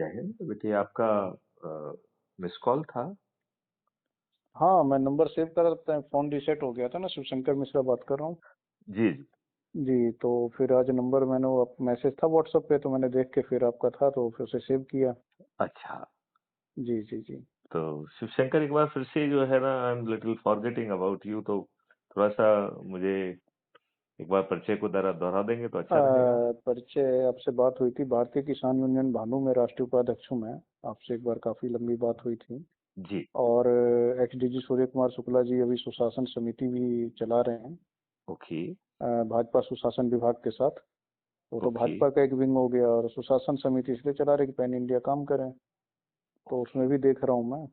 जय हिंद बेटे। आपका मिस कॉल था। हाँ, मैं नंबर सेव करा था, फोन रीसेट हो गया था ना। शिवशंकर मिश्रा बात कर रहा हूँ। जी जी। जी, तो फिर आज नंबर मैंने वो मैसेज था व्हाट्सएप पे, तो मैंने देख के फिर आपका था तो फिर उसे सेव किया। अच्छा, जी जी जी। तो शिवशंकर एक बार फिर से जो है ना, I am little forgetting about you, तो थोड़ा सा मुझे एक बार परिचय को दोहरा देंगे तो अच्छा रहेगा। परिचय आपसे बात हुई थी, भारतीय किसान यूनियन भानु में राष्ट्रीय उपाध्यक्ष हूँ मैं। आपसे एक बार काफी लंबी बात हुई थी। जी। और एक्स डीजी सूर्य कुमार शुक्ला जी अभी सुशासन समिति भी चला रहे हैं, ओके। भाजपा सुशासन विभाग के साथ। वो तो ओके। भाजपा का एक विंग हो गया, और सुशासन समिति इसलिए चला रहे कि पैन इंडिया काम करें। तो ओके। उसमें भी देख रहा हूँ मैं।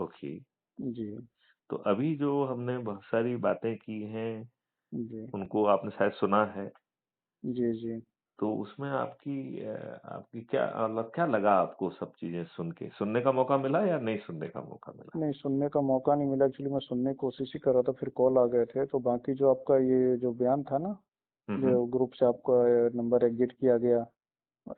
ओके। जी तो अभी जो हमने बहुत सारी बातें की हैं, जी उनको आपने शायद सुना है। जी जी। तो उसमें आपकी क्या मतलब क्या लगा आपको? सब चीजें सुनने का मौका मिला या नहीं सुनने का मौका मिला? नहीं, सुनने का मौका नहीं मिला। एक्चुअली मैं सुनने की कोशिश ही कर रहा था, फिर कॉल आ गए थे। तो बाकी जो आपका ये जो बयान था ना, हम्म। जो ग्रुप से आपका नंबर एग्जिट किया गया,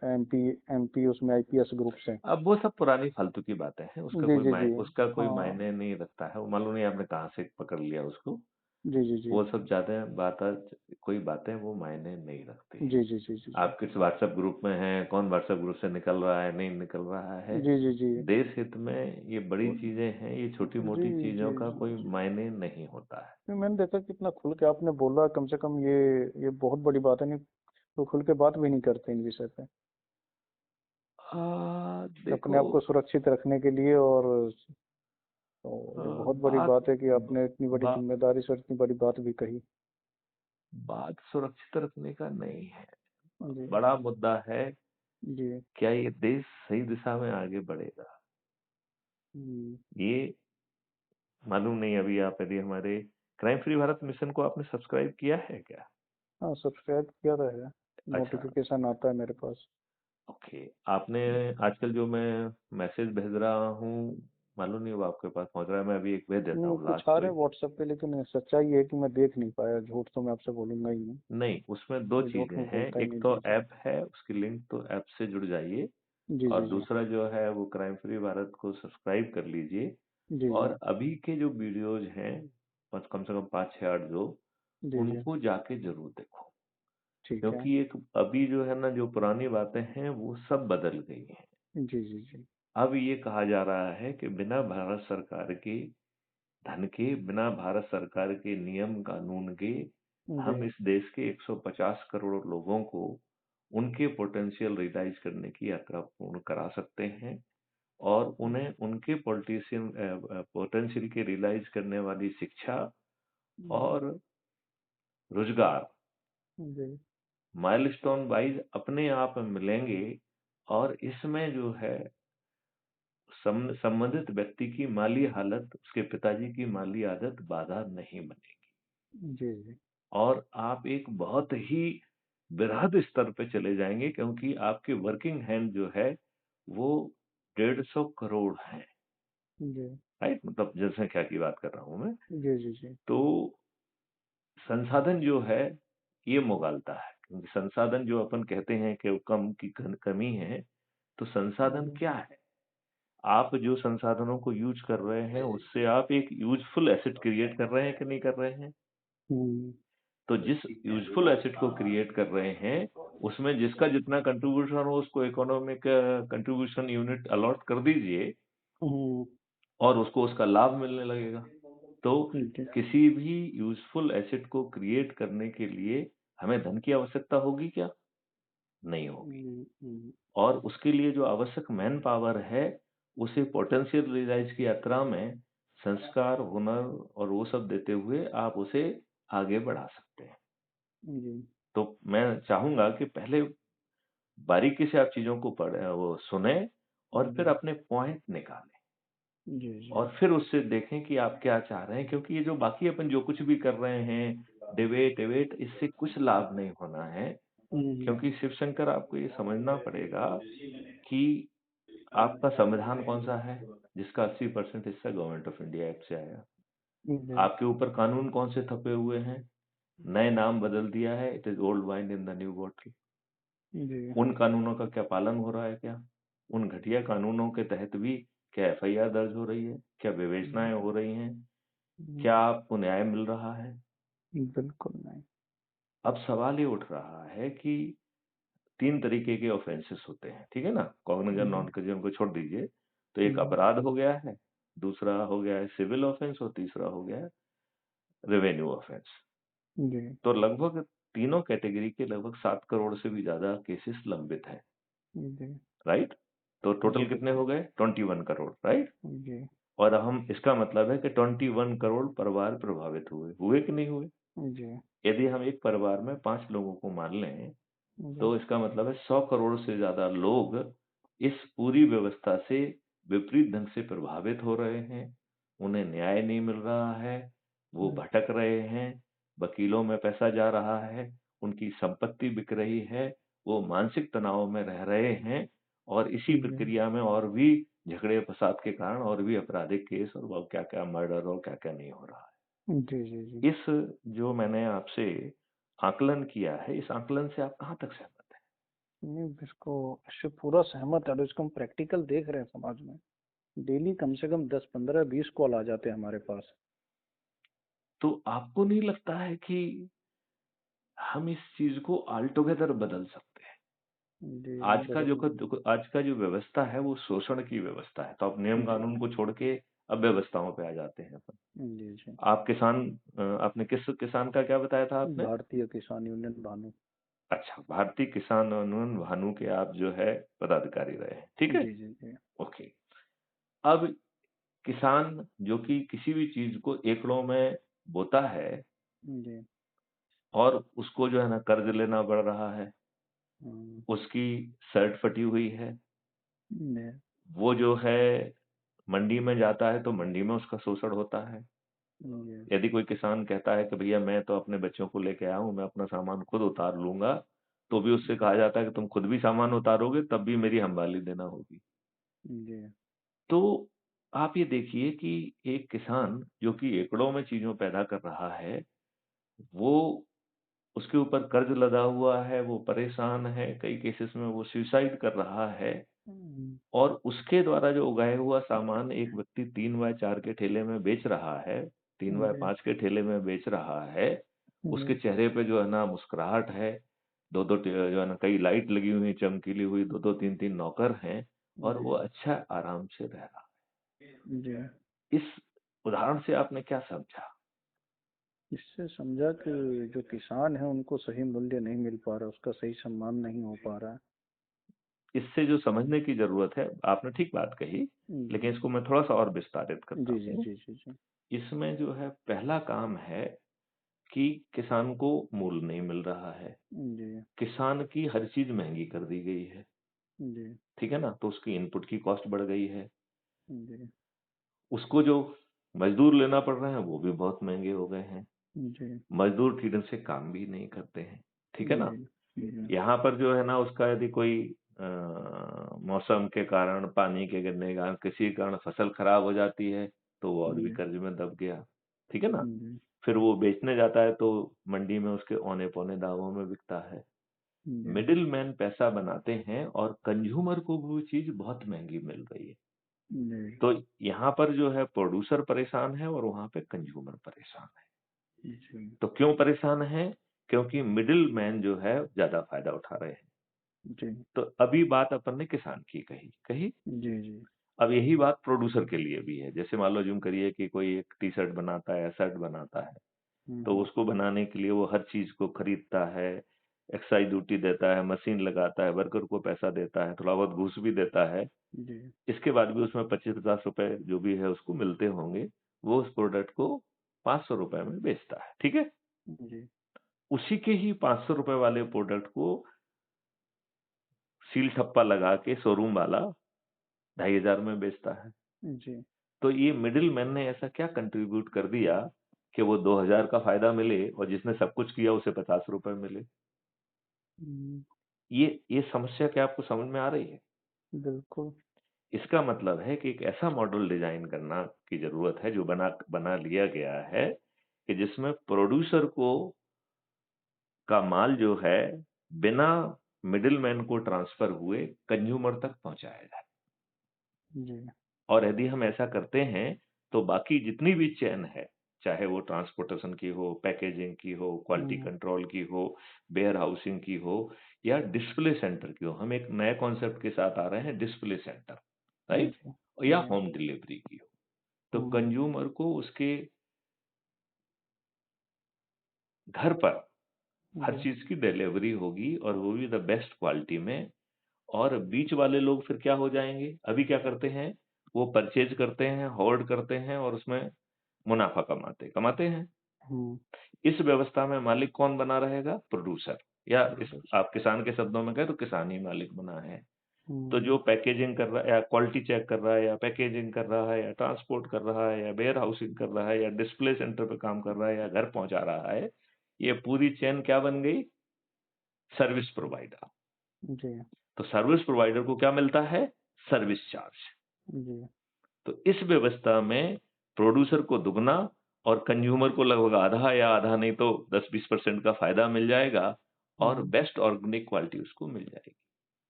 एमपी एमपी उसमें आईपीएस ग्रुप से। अब वो सब पुरानी फालतू की बातें हैं, जी जी जी। उसका कोई हाँ। मायने नहीं रखता है। वो मालूम नहीं आपने कहाँ से पकड़ लिया उसको। जी जी जी वो सब ज्यादा बात, कोई बातें वो मायने नहीं रखती हैं। जी जी जी जी जी आप किस व्हाट्सएप ग्रुप में हैं, कौन व्हाट्सएप ग्रुप से निकल रहा है नहीं निकल रहा है, जी जी जी। देश हित में ये बड़ी वो- चीजें हैं। ये छोटी जी मोटी जी चीजों का जी कोई जी। मायने नहीं होता है। फिर मैंने देखा कितना खुल के आपने बोला। कम से कम ये बहुत बड़ी बात है। नहीं तो खुल के बात भी नहीं करते इन विषय पे, अपने देखो, आप को सुरक्षित रखने के लिए। और तो ये बहुत बड़ी बात बात है कि आपने इतनी बड़ी बा, जिम्मेदारी से इतनी बड़ी बात भी कही। बात सुरक्षित रखने का नहीं है। जी बड़ा मुद्दा है, जी। क्या ये देश सही दिशा में आगे बढ़ेगा? हम्म। ये मालूम नहीं। अभी आप यदि हमारे क्राइम फ्री भारत मिशन को आपने सब्सक्राइब किया है क्या? हाँ, सब्सक्राइब किया तो है। अच्छा। नोटिफिकेशन आता है मेरे पास। ओके। आपने आजकल जो मैं मैसेज भेज रहा हूँ, मालूम नहीं वो आपके पास पहुंच रहा है। मैं अभी एक भेज देता नहीं, हूँ, कुछ लास्ट आ रहे कोई। हैं व्हाट्सएप पे, लेकिन सच्चाई ये है कि मैं देख नहीं पाया। झूठ तो मैं आपसे बोलूंगा ही नहीं। नहीं, उसमें दो मैं झूठ चीजें में हैं। बोलता ही एक नहीं। तो जी जी ऐप है, उसकी लिंक तो ऐप से जुड़ जाइए। जी और जी जी दूसरा जो है वो क्राइम फ्री भारत को सब्सक्राइब कर लीजिए। जी जी और अभी के जो वीडियोज हैं, बस कम से कम 5 6 8 जो, जी जी। उनको जाके जरूर देखो। ठीक है। क्योंकि एक अभी जो है ना, जो पुरानी बातें हैं वो सब बदल गई हैं। जी जी जी अब ये कहा जा रहा है कि बिना भारत सरकार के धन के, बिना भारत सरकार के नियम कानून के, जी हम इस देश के 150 करोड़ लोगों को उनके पोटेंशियल रियलाइज करने की यात्रा पूर्ण करा सकते हैं। और उन्हें उनके पोटेंशियल के रियलाइज करने वाली शिक्षा जी और रोजगार जी माइलस्टोन वाइज अपने आप मिलेंगे। और इसमें जो है संबंधित व्यक्ति की माली हालत, उसके पिताजी की माली आदत बाधा नहीं बनेगी। जी जी। और आप एक बहुत ही वृहद स्तर पे चले जाएंगे, क्योंकि आपके वर्किंग हैंड जो है वो 150 करोड़ है। जी राइट, मतलब जनसंख्या की बात कर रहा हूं मैं। जी जी जी। तो संसाधन जो है ये मोगालता है, क्योंकि संसाधन जो अपन कहते हैं कि वो कमी है। तो संसाधन जी। क्या है? आप जो संसाधनों को यूज कर रहे हैं उससे आप एक यूजफुल एसेट क्रिएट कर रहे हैं कि नहीं कर रहे हैं? हम्म। तो जिस यूजफुल एसेट को क्रिएट कर रहे हैं, उसमें जिसका जितना कंट्रीब्यूशन हो उसको इकोनॉमिक कंट्रीब्यूशन यूनिट अलॉट कर दीजिए, हम्म। और उसको उसका लाभ मिलने लगेगा। तो ठीक है। किसी भी यूजफुल एसेट को क्रिएट करने के लिए हमें धन की आवश्यकता होगी क्या? नहीं होगी। और उसके लिए जो आवश्यक मैन पावर है, उसे पोटेंशियल रियलाइज की यात्रा में संस्कार, हुनर और वो सब देते हुए आप उसे आगे बढ़ा सकते हैं। जी तो मैं चाहूंगा कि पहले बारीकी से आप चीजों को पढ़े, वो सुने, और फिर जी अपने पॉइंट निकालें। जी जी। और फिर उससे देखें कि आप क्या चाह रहे हैं, क्योंकि ये जो बाकी अपन जो कुछ भी कर रहे हैं, डिबेट डिबेट, इससे कुछ लाभ नहीं होना है। हम्म। क्योंकि शिवशंकर, आपको ये समझना पड़ेगा कि आपका संविधान कौन सा है जिसका 80% हिस्सा गवर्नमेंट ऑफ इंडिया एक्ट से आया? जी आपके ऊपर कानून कौन से थपे हुए हैं? नए नाम बदल दिया है, it is old wine in the new bottle. जी उन कानूनों का क्या पालन हो रहा है क्या? उन घटिया कानूनों के तहत भी क्या एफआईआर दर्ज हो रही है? क्या विवेचनाएँ हो रही हैं? क्या आपको न्याय मिल रहा है? बिल्कुल नहीं। अब सवाल ये उठ रहा है कि 3 तरीके के ऑफेंसेस होते हैं, ठीक है ना? कॉग्निजेंट, नॉन कॉग्निजेंट को छोड़ दीजिए। तो एक अपराध हो गया है, दूसरा हो गया है सिविल ऑफेंस और तीसरा हो गया है रेवेन्यू ऑफेंस। जी तो लगभग तीनों कैटेगरी के लगभग 7 करोड़ से भी ज़्यादा केसेस लंबित हैं, जी राइट? तो जी टोटल कितने बिल्कुल। हो गए? 21 करोड़, राइट? जी और हम इसका मतलब है कि 21 करोड़ परिवार प्रभावित हुए। हुए कि नहीं हुए? जी यदि हम एक परिवार में 5 लोगों को मान लें, जी तो इसका मतलब है 100 करोड़ से ज़्यादा लोग इस पूरी व्यवस्था से विपरीत ढंग से प्रभावित हो रहे हैं। उन्हें न्याय नहीं मिल रहा है, वो जी भटक रहे हैं, वकीलों में पैसा जा रहा है, उनकी संपत्ति बिक रही है, वो मानसिक तनाव में रह रहे हैं और इसी जी प्रक्रिया में और भी झगड़े-फसाद के कारण और भी आपराधिक केस और वो क्या-क्या मर्डर और क्या-क्या नहीं हो रहा जी जी जी। है। इस जो मैंने आपसे आकलन किया है, इस आकलन से आप कहाँ तक सहमत हैं? नहीं, इसको इससे पूरा सहमत है और इसको हम प्रैक्टिकल देख रहे हैं समाज में। डेली कम से कम 10 15 20 कॉल आ जाते हैं हमारे पास। तो आपको नहीं लगता है कि हम इस चीज़ को ऑल टुगेदर बदल सकते हैं? जी बदल। आज का जो व्यवस्था है वो शोषण की व्यवस्था है। तो आप नियम जी कानून को छोड़ के अव्यवस्थाओं पे आ जाते हैं अपन। जी जी। आप किसान आपने किस किसान का क्या बताया था आपने? भारतीय किसान यूनियन भानु। अच्छा, भारतीय किसान यूनियन भानु के आप जो है पदाधिकारी रहे हैं, ठीक है? जी जी जी ओके। अब किसान जो कि किसी भी चीज़ को एकड़ों में बोता है जी। और उसको जो है ना कर्ज़ लेना पड़ रहा है। हम्म, उसकी शर्ट फटी हुई है, जी वो जो है मंडी में जाता है तो मंडी में उसका शोषण होता है। जी यदि कोई किसान कहता है कि भैया मैं तो अपने बच्चों को लेके आया हूँ, मैं अपना सामान खुद उतार लूँगा, तो भी उससे कहा जाता है कि तुम खुद भी सामान उतारोगे तब भी मेरी हमाली देना होगी। जी तो आप ये देखिए कि एक किसान जो कि एकड़ों में चीज़ों पैदा कर रहा है, वो उसके ऊपर कर्ज़ लदा हुआ है, वो परेशान है, कई केसेस में वो सुसाइड कर रहा है। हम्म, और उसके द्वारा जो उगाया हुआ सामान एक व्यक्ति 3 बाय 4 के ठेले में बेच रहा है, 3 बाय जी 5 के ठेले में बेच रहा है, उसके जी चेहरे पे जो है ना मुस्कुराहट है, 2-2 जो है ना कई लाइट लगी हुई, चमकीली हुई 2-2 3-3 नौकर हैं और वो जी अच्छा आराम से रह रहा जी। है। इस उदाहरण से आपने क्या समझा? इससे समझा कि जो किसान है उनको सही मूल्य नहीं मिल पा रहा, उसका सही सम्मान नहीं हो पा रहा है। इससे जो समझने की ज़रूरत है, आपने ठीक बात कही, लेकिन जी इसको मैं थोड़ा-सा और विस्तारित करता जी जी हूँ। जी जी जी इसमें जो है पहला काम है कि किसान को मूल्य नहीं मिल रहा है। जी किसान की हर चीज़ महँगी कर दी गई है, जी ठीक है ना? तो उसकी इनपुट की कॉस्ट बढ़ गई है। जी उसको जो मज़दूर लेना पड़ रहे हैं, वो भी बहुत महँगे हो गए हैं। जी मज़दूर ठीक ढंग से काम भी नहीं करते हैं, ठीक है ना? जी जी यहाँ पर जो है ना उसका यदि कोई अ, मौसम के कारण, पानी के गिरने के कारण, किसी कारण फसल खराब हो जाती है, तो वो और भी जी कर्ज़ में दब गया, ठीक है ना? जी फिर वो बेचने जाता है तो मंडी में उसके औने-पौने दामों में बिकता है। जी मिडलमैन पैसा बनाते हैं और कंज्यूमर को वो चीज़ बहुत महँगी मिल रही है। जी तो यहाँ पर जो है प्रोड्यूसर परेशान है और वहाँ पे कंज्यूमर परेशान है। जी तो क्यों परेशान है? क्योंकि मिडलमैन जो है ज़्यादा फ़ायदा उठा रहे हैं। जी तो अभी बात अपन ने किसान की कही, कही? जी जी अब यही बात प्रोड्यूसर के लिए भी है। जैसे मान लो यूँ करिए कि कोई एक टी-शर्ट बनाता है, शर्ट बनाता है। तो हम्म, उसको बनाने के लिए वो हर चीज़ को खरीदता है, एक्साइज़ ड्यूटी देता है, मशीन लगाता है, वर्कर को पैसा देता है, थोड़ा बहुत घूस भी देता है। जी इसके बाद भी उसमें 25-50 रुपए जो भी है उसको मिलते होंगे, वो उस प्रोडक्ट को ₹500 में बेचता है, ठीक है? जी उसी के ही ₹500 वाले प्रोडक्ट को सील ठप्पा लगा के शोरूम वाला 2500 में बेचता है। जी तो ये मिडलमैन ने ऐसा क्या कंट्रीब्यूट कर दिया कि वो 2000 का फ़ायदा मिले और जिसने सब कुछ किया उसे ₹50 मिले? हम्म, ये समस्या क्या आपको समझ में आ रही है? बिल्कुल। इसका मतलब है कि एक ऐसा मॉडल डिज़ाइन करना की ज़रूरत है जो बना बना लिया गया है कि जिसमें प्रोड्यूसर को का माल जो है बिना मिडलमैन को ट्रांसफर हुए कंज्यूमर तक पहुँचाया जाए। जी। और यदि हम ऐसा करते हैं, तो बाकी जितनी भी चेन है, चाहे वो ट्रांसपोर्टेशन की हो, पैकेजिंग की हो, क्वालिटी हुँ, कंट्रोल की हो, वेयर हाउसिंग की हो या डिस्प्ले सेंटर की हो, हम एक नए कॉन्सेप्ट के साथ आ रहे हैं डिस्प्ले सेंटर, राइट? जी, या जी। होम डिलीवरी की हो। तो हुँ, कंज्यूमर को उसके घर पर हर जी। चीज़ की डिलीवरी होगी और वो भी द बेस्ट क्वालिटी में। और बीच वाले लोग फिर क्या हो जाएँगे? अभी क्या करते हैं, वो परचेज़ करते हैं, होर्ड करते हैं और उसमें मुनाफ़ा कमाते हैं। हुँ, इस व्यवस्था में मालिक कौन बना रहेगा? प्रोड्यूसर या इस प्रोड्यूस आप किसान के शब्दों में कहें तो किसान ही मालिक बना है। तो हुँ, जो पैकेजिंग कर रहा है या क्वालिटी चेक कर रहा है या पैकेजिंग कर रहा है या ट्रांसपोर्ट कर रहा है या वेयर हाउसिंग कर रहा है या डिस्प्ले सेंटर पे काम कर रहा है या घर पहुँचा रहा है, ये पूरी चेन क्या बन गई? Service provider. जी, तो सर्विस प्रोवाइडर को क्या मिलता है? Service charge. जी, तो इस व्यवस्था में प्रोड्यूसर को दुगना और कंज्यूमर को लगभग आधा या आधा नहीं तो 10-20% का फ़ायदा मिल जाएगा और हुँ, बेस्ट ऑर्गेनिक क्वालिटी उसको मिल जाएगी।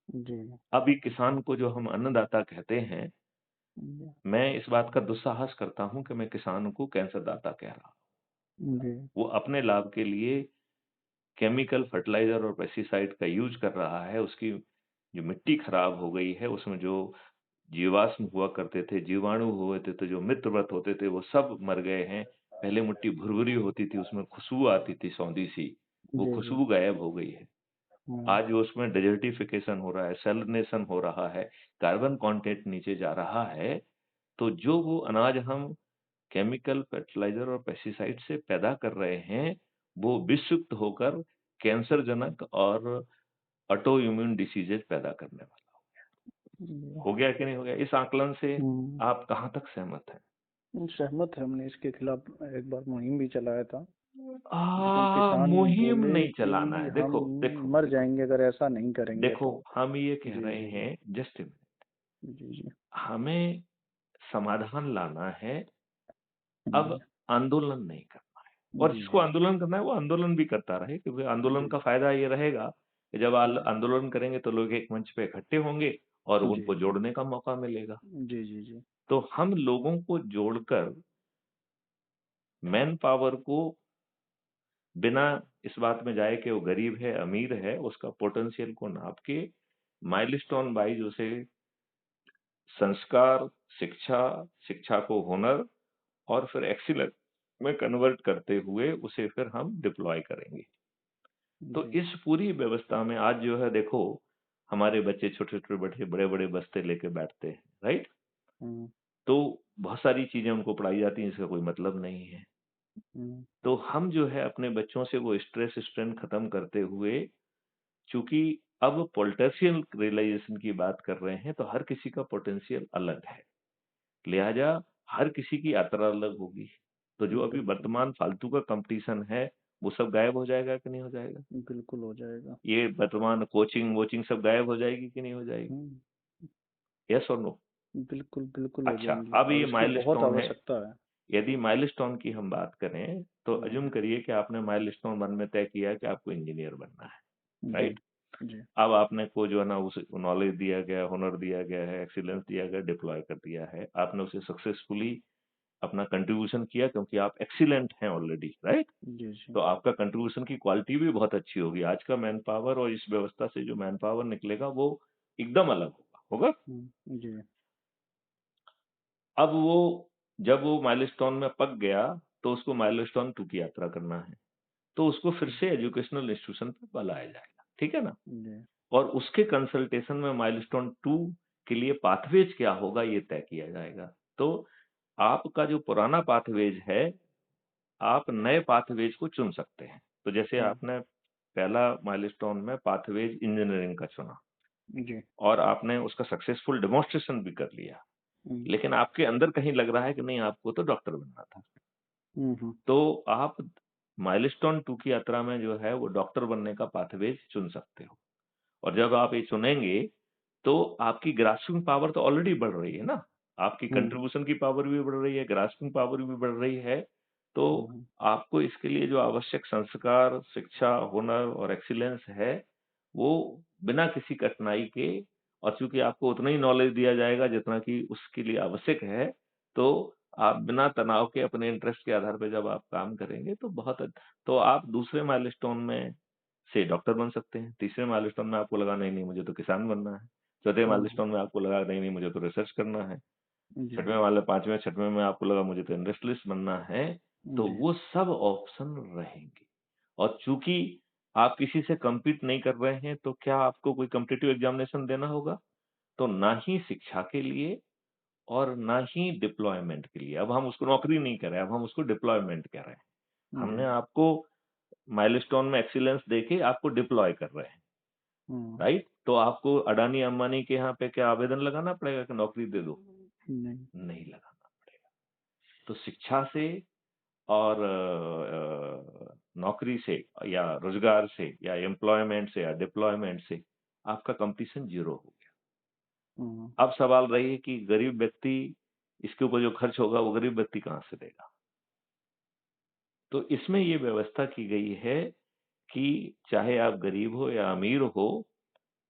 जी, अभी किसान को जो हम अन्नदाता कहते हैं, जी, मैं इस बात का दुस्साहस करता हूँ कि मैं किसान को कैंसर दाता कह रहा हूँ। जी, वो अपने लाभ के लिए केमिकल फर्टिलाइज़र और पेस्टिसाइड का यूज़ कर रहा है, उसकी जो मिट्टी खराब हो गई है, उसमें जो जीवाश्म हुआ करते थे, जीवाणु हुए थे, तो जो मित्रवत होते थे, वो सब मर गए हैं। पहले मिट्टी भुरभुरी होती थी, उसमें खुशबू आती थी सौंधी-सी, वो जी, जी, खुशबू गायब हो गई है। हुँ, आज उसमें डेज़र्टिफ़िकेशन हो रहा है, सैलिनेशन हो रहा है, कार्बन कंटेंट नीचे जा रहा है, तो जो वो अनाज हम केमिकल फर्टिलाइज़र और पेस्टिसाइड से पैदा कर रहे हैं, वो विषयुक्त होकर कैंसरजनक और ऑटो इम्यून डिसीज़ेज़ पैदा करने वाला जी, हो गया कि नहीं हो गया? इस आकलन से हुँ। आप कहाँ तक सहमत हैं? सहमत है, हमने इसके खिलाफ एक बार मुहिम भी चलाया था, जिसमें किसान मुहिम बोले नहीं कि चलाना है। हम देखो, देखो, मर देखो, जाएँगे अगर ऐसा नहीं करेंगे देखो, तो। हम ये कह जी, रहे जी, जी। हैं जस्ट अ मिनट, जी, जी। हमें समाधान लाना है, अब जी, आंदोलन नहीं करना है। और जी, जिसको जी। आंदोलन करना है, वो आंदोलन भी करता रहे क्योंकि आंदोलन जी, का फ़ायदा ये रहेगा कि जब आंदोलन करेंगे तो लोग एक मंच पे इकट्ठे होंगे और जी, उनको जोड़ने का मौका मिलेगा। जी, जी, जी। तो हम लोगों को जोड़कर मैन पावर को बिना इस बात में जाए कि वो गरीब है, अमीर है, उसका पोटेंशियल को नाप के माइलस्टोन वाइज़ उसे संस्कार, शिक्षा, शिक्षा को हुनर और फिर एक्सीलेंस में कन्वर्ट करते हुए उसे फिर हम डिप्लॉय करेंगे। तो जी। इस पूरी व्यवस्था में आज जो है देखो, हमारे बच्चे छोटे-छोटे बड़े-बड़े बस्ते लेके बैठते हैं, राइट? हुँ, तो बहुत सारी चीज़ें उनको पढ़ाई जाती हैं, इसका कोई मतलब नहीं है। हुँ, तो हम जो है अपने बच्चों से वो स्ट्रेस स्ट्रेन खत्म करते हुए चूँकि अब पोटेंशियल रियलाइज़ेशन की बात कर रहे हैं, तो हर किसी का पोटेंशियल अलग है। लिहाजा हर किसी की यात्रा अलग होगी। तो जो अभी बिल्कुल, वर्तमान फालतू का कॉम्पिटिशन है, वो सब गायब हो जाएगा कि नहीं हो जाएगा? बिल्कुल हो जाएगा। ये वर्तमान कोचिंग-वोचिंग सब गायब हो जाएगी कि नहीं हो जाएगी? हुँ, येस और नो? बिल्कुल, बिल्कुल हो अच्छा, जाएँगी अब और ये इसकी बहुत माइलस्टोन है। आवश्यकता है। यदि माइलस्टोन की हम बात करें, तो हुँ, अज़्यूम करिए कि आपने माइलस्टोन 1 में तय किया कि आपको इंजीनियर बनना है, जी, राइट? जी, अब आपने को जो है ना उस नॉलेज दिया गया, हुनर दिया गया है, एक्सीलेंस दिया गया, डिप्लॉय कर दिया है। आपने उसे सक्सेसफुली अपना कंट्रीब्यूशन किया क्योंकि आप एक्सीलेंट हैं ऑलरेडी, राइट? जी, तो जी। आपका कंट्रीब्यूशन की क्वालिटी भी बहुत अच्छी होगी। आज का मैन पावर और इस व्यवस्था से जो मैन पावर निकलेगा वो एकदम अलग होगा, होगा? हुँ, जी, अब वो जब वो माइलस्टोन में पक गया, तो उसको माइलस्टोन 2 की यात्रा करना है। तो उसको फिर से एजुकेशनल इंस्टीट्यूशन पे बुलाया जाएगा, ठीक है ना? जी, और उसके कंसल्टेशन में माइलस्टोन 2 के लिए पाथवेज क्या होगा ये तय किया जाएगा। तो आपका जो पुराना पाथवेज है, आप नए पाथवेज को चुन सकते हैं। तो जैसे हुँ, आपने पहला माइलस्टोन में पाथवेज इंजीनियरिंग का चुना जी, और आपने उसका सक्सेसफुल डेमोंस्ट्रेशन भी कर लिया। हुँ, लेकिन आपके अंदर कहीं लग रहा है कि नहीं आपको तो डॉक्टर बनना था। हुँ, हुँ, तो आप माइलस्टोन 2 की यात्रा में जो है वो डॉक्टर बनने का पाथवेज चुन सकते हो। और जब आप ये चुनेंगे, तो आपकी ग्रास्पिंग पावर तो ऑलरेडी बढ़ रही है ना। आपकी हुँ, कंट्रीब्यूशन की पावर भी बढ़ रही है, ग्रास्पिंग पावर भी बढ़ रही है। तो हुँ, आपको इसके लिए जो आवश्यक संस्कार, शिक्षा, हुनर और एक्सीलेंस है, वो बिना किसी कठिनाई के, और चूँकि आपको उतना ही नॉलेज दिया जाएगा जितना कि उसके लिए आवश्यक है, तो आप बिना तनाव के अपने इंटरेस्ट के आधार पे जब आप काम करेंगे तो तो आप दूसरे माइलस्टोन में से डॉक्टर बन सकते हैं, तीसरे माइलस्टोन में आपको लगा नहीं, नहीं मुझे तो किसान बनना है, चौथे हम्म, माइलस्टोन में आपको लगा नहीं, नहीं मुझे तो रिसर्च करना है, जी, छठवें वाले 5वें, 6वें में आपको लगा मुझे तो इंडस्ट्रियलिस्ट बनना है, तो जी, वो सब ऑप्शन रहेंगे। और चूँकि आप किसी से कम्पीट नहीं कर रहे हैं, तो क्या आपको कोई कॉम्पिटिटिव एग्ज़ामिनेशन देना होगा? तो ना ही शिक्षा के लिए और ना ही डिप्लॉयमेंट के लिए। अब हम उसको नौकरी नहीं कह रहे हैं, अब हम उसको डिप्लॉयमेंट कह रहे हैं। हमने जी, आपको माइलस्टोन में एक्सीलेंस देके आपको डिप्लॉय कर रहे हैं, हम्म, राइट? तो आपको अडानी-अंबानी के यहाँ पे क्या आवेदन लगाना पड़ेगा कि नौकरी दे दो? नहीं, नहीं लगाना पड़ेगा। तो शिक्षा से और नौकरी से या रोज़गार से या एम्प्लॉयमेंट से या डिप्लॉयमेंट से आपका कॉम्पिटिशन ज़ीरो हो गया। हम्म, अब सवाल रही है कि गरीब व्यक्ति, इसके ऊपर जो खर्च होगा वो गरीब व्यक्ति कहाँ से देगा? तो इसमें ये व्यवस्था की गई है कि चाहे आप गरीब हो या अमीर हो,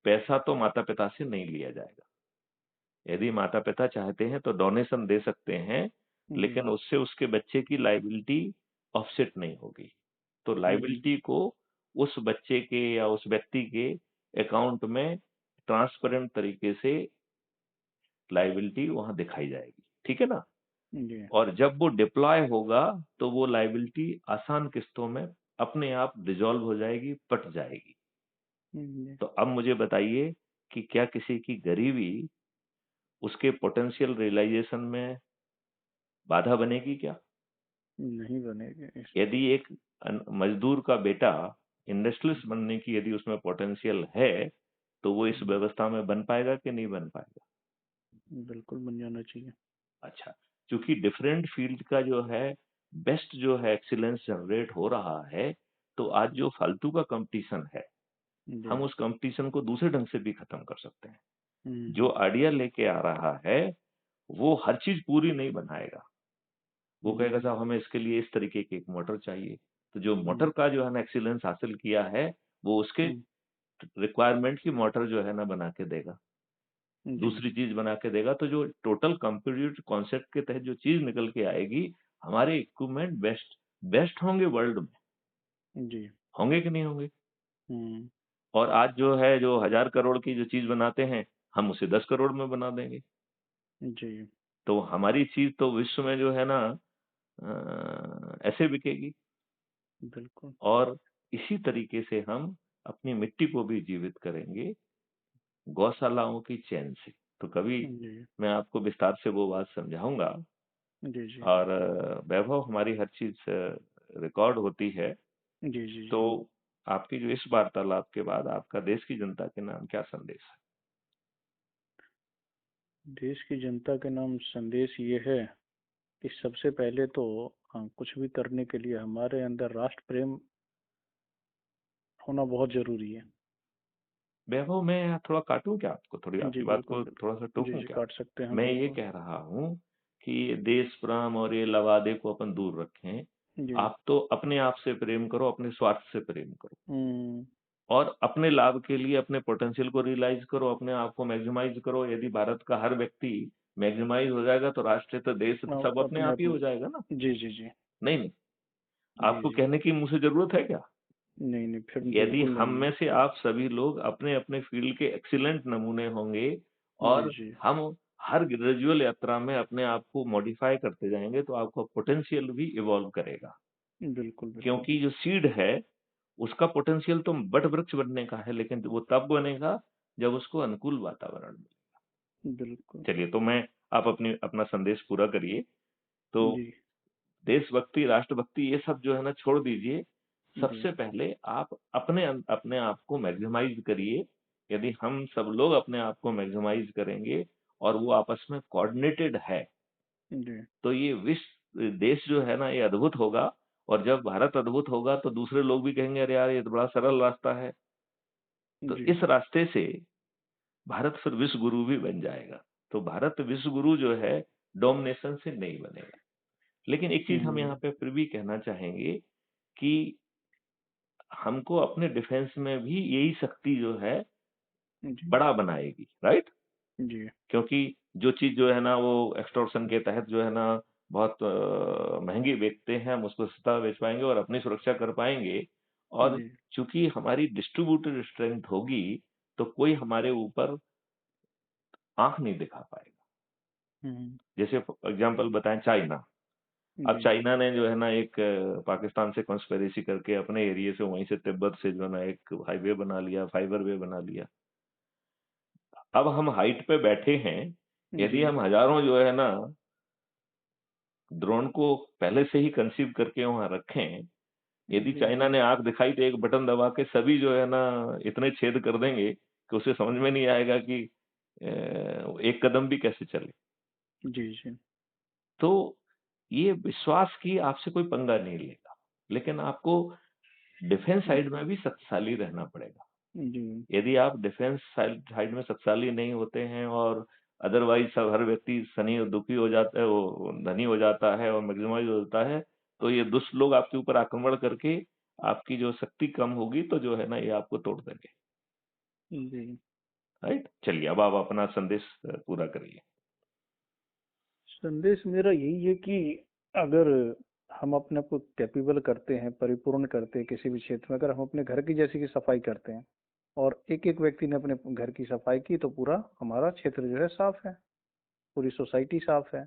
पैसा तो माता-पिता से नहीं लिया जाएगा। यदि माता-पिता चाहते हैं तो डोनेशन दे सकते हैं, जी, लेकिन उससे उसके बच्चे की लायबिलिटी ऑफसेट नहीं होगी। तो जी, लायबिलिटी को उस बच्चे के या उस व्यक्ति के अकाउंट में ट्रांसपेरेंट तरीके से लायबिलिटी वहाँ दिखाई जाएगी। ठीक है ना? जी, और जब वो डिप्लॉय होगा, तो वो लायबिलिटी आसान किस्तों में अपने आप डिसॉल्व हो जाएगी, पट जाएगी। जी, तो अब मुझे बताइए कि क्या किसी की गरीबी उसके पोटेंशियल रियलाइज़ेशन में बाधा बनेगी क्या? नहीं बनेगी इस। यदि एक मज़दूर का बेटा इंडस्ट्रियलिस्ट बनने की यदि उसमें पोटेंशियल है, तो वो इस व्यवस्था में बन पाएगा कि नहीं बन पाएगा? बिल्कुल बन जाना चाहिए। अच्छा, चूँकि डिफरेंट फ़ील्ड का जो है, बेस्ट जो है एक्सीलेंस जनरेट हो रहा है, तो आज जो फालतू का कॉम्पिटिशन है, जी, हम उस कॉम्पिटिशन को दूसरे ढंग से भी खत्म कर सकते हैं। जो हम्म, आइडिया लेके आ रहा है, वो हर चीज़ पूरी नहीं बनाएगा। वो कहेगा जी, साहब हमें इसके लिए इस तरीके की एक मोटर चाहिए। तो जो मोटर हम्म, का जो है ना एक्सीलेंस हासिल किया है, वो उसके हम्म, रिक्वायरमेंट की मोटर जो है ना बना के देगा। जी, दूसरी चीज़ बना के देगा, तो जो टोटल कंप्लीट कॉन्सेप्ट के तहत जो चीज़ निकल के आएगी, हमारे इक्विपमेंट बेस्ट बेस्ट होंगे वर्ल्ड में, जी, होंगे कि नहीं होंगे? हम्म, और आज जो है, जो 1000 करोड़ की जो चीज़ बनाते हैं, हम उसे 10 करोड़ में बना देंगे। जी, तो हमारी चीज़ तो विश्व में जो है ना ऐसे बिकेगी। बिल्कुल, और इसी तरीके से हम अपनी मिट्टी को भी जीवित करेंगे, गौशालाओं की चैन से। तो कभी जी, मैं आपको विस्तार से वो बात समझाऊँगा। जी, जी, और वैभव, हमारी हर चीज़ रिकॉर्ड होती है, जी, जी, तो जी। आपकी जो इस वार्तालाप के बाद आपका देश की जनता के नाम क्या संदेश है? देश की जनता के नाम संदेश ये है कि सबसे पहले तो कुछ भी करने के लिए हमारे अंदर राष्ट्र प्रेम होना बहुत जरूरी है। वैभव, मैं यहाँ थोड़ा काटूँ क्या आपको? थोड़ी जी, आपकी बात बिल्कुल, को थोड़ा-सा बिल्कुल। जी, टोकूँ जी, क्या? काट सकते हैं, मैं ये बिल्कुल। कह रहा हूँ कि ये देश प्रेम और ये लवादे को अपन दूर रखें। जी, आप तो अपने आप से प्रेम करो, अपने स्वार्थ से प्रेम करो। हम्म, और अपने लाभ के लिए अपने पोटेंशियल को रियलाइज़ करो, अपने आप को मैक्सिमाइज़ करो। यदि भारत का हर व्यक्ति मैक्सिमाइज़ हो जाएगा, तो राष्ट्र हित, देश हित सब अपने अपने आप ही अपने। हो जाएगा ना? जी, जी, जी, नहीं, नहीं। जी, आपको जी, कहने की मुझसे ज़रूरत है क्या? नहीं, नहीं, फिर यदि बिल्कुल हम नहीं है। में से आप सभी लोग अपने-अपने फ़ील्ड के एक्सीलेंट नमूने होंगे जी, और जी, हम हर ग्रेजुअल यात्रा में अपने आप को मॉडिफ़ाई करते जाएँगे, तो आपका पोटेंशियल भी इवॉल्व करेगा। बिल्कुल, बिल्कुल, क्योंकि जो सीड है, उसका पोटेंशियल तो वट वृक्ष बनने का है, लेकिन वो तब बनेगा जब उसको अनुकूल वातावरण मिले। बिल्कुल। चलिए, तो मैं आप अपना संदेश पूरा करिए। तो जी, देशभक्ति, राष्ट्रभक्ति ये सब जो है ना छोड़ दीजिए। जी, सबसे पहले आप अपने आप को मैक्सिमाइज़ करिए। यदि हम सब लोग अपने आप को मैक्सिमाइज़ करेंगे और वो आपस में कोऑर्डिनेटेड है, जी, तो ये देश जो है ना ये अद्भुत होगा। और जब भारत अद्भुत होगा, तो दूसरे लोग भी कहेंगे, अरे यार, ये तो बड़ा सरल रास्ता है। तो जी, इस रास्ते से भारत फिर विश्व गुरु भी बन जाएगा। तो भारत विश्व गुरु जो है, डोमिनेशन से नहीं बनेगा। लेकिन एक चीज़ हम यहाँ हम्म, पे फिर भी कहना चाहेंगे कि हमको अपने डिफेंस में भी यही शक्ति जो है, जी, बड़ा बनाएगी, राइट? जी, क्योंकि जो चीज़ जो है ना वो एक्सटॉर्शन के तहत जो है ना बहुत महँगी बेचते हैं, हम उसको सस्ता बेच पाएँगे और अपनी सुरक्षा कर पाएँगे और जी, चूँकि हमारी डिस्ट्रीब्यूटेड स्ट्रेंथ होगी, तो कोई हमारे ऊपर आँख नहीं दिखा पाएगा। हुँ, जैसे फॉर एग्ज़ाम्पल बताएँ चाइना। अब जी, चाइना ने जो है ना एक पाकिस्तान से कॉन्स्पिरेसी करके अपने एरिया से वहीं से तिब्बत से जो है ना एक हाईवे बना लिया, फाइबर वे बना लिया। अब हम हाइट पे बैठे हैं, यदि जी, हम हज़ारों जो है ना ड्रोन को पहले से ही कंसीव करके वहाँ रखें, यदि जी, चाइना ने आँख दिखाई तो एक बटन दबा के सभी जो है ना इतने छेद कर देंगे कि उसे समझ में नहीं आएगा कि एक कदम भी कैसे चले। जी, जी, तो ये विश्वास की आपसे कोई पंगा नहीं लेगा, लेकिन आपको डिफेंस साइड में भी शक्तिशाली रहना पड़ेगा। जी, यदि आप डिफेंस साइड साइड में शक्तिशाली नहीं होते हैं और अदरवाइज़ सब हर व्यक्ति सनी दुखी हो जाता है, वो धनी हो जाता है और मैक्सिमाइज़ हो जाता है, तो ये दुष्ट लोग आपके ऊपर आक्रमण करके आपकी जो शक्ति कम होगी तो जो है ना ये आपको तोड़ देंगे, जी। राइट? चलिए अब आप अपना संदेश पूरा करिए। संदेश मेरा यही है कि अगर हम अपने आप को कैपेबल करते हैं, परिपूर्ण करते हैं किसी भी क्षेत्र में, अगर हम अपने घर की जैसी की सफाई करते हैं और एक एक व्यक्ति ने अपने घर की सफाई की तो पूरा हमारा क्षेत्र जो है साफ है, पूरी सोसाइटी साफ है।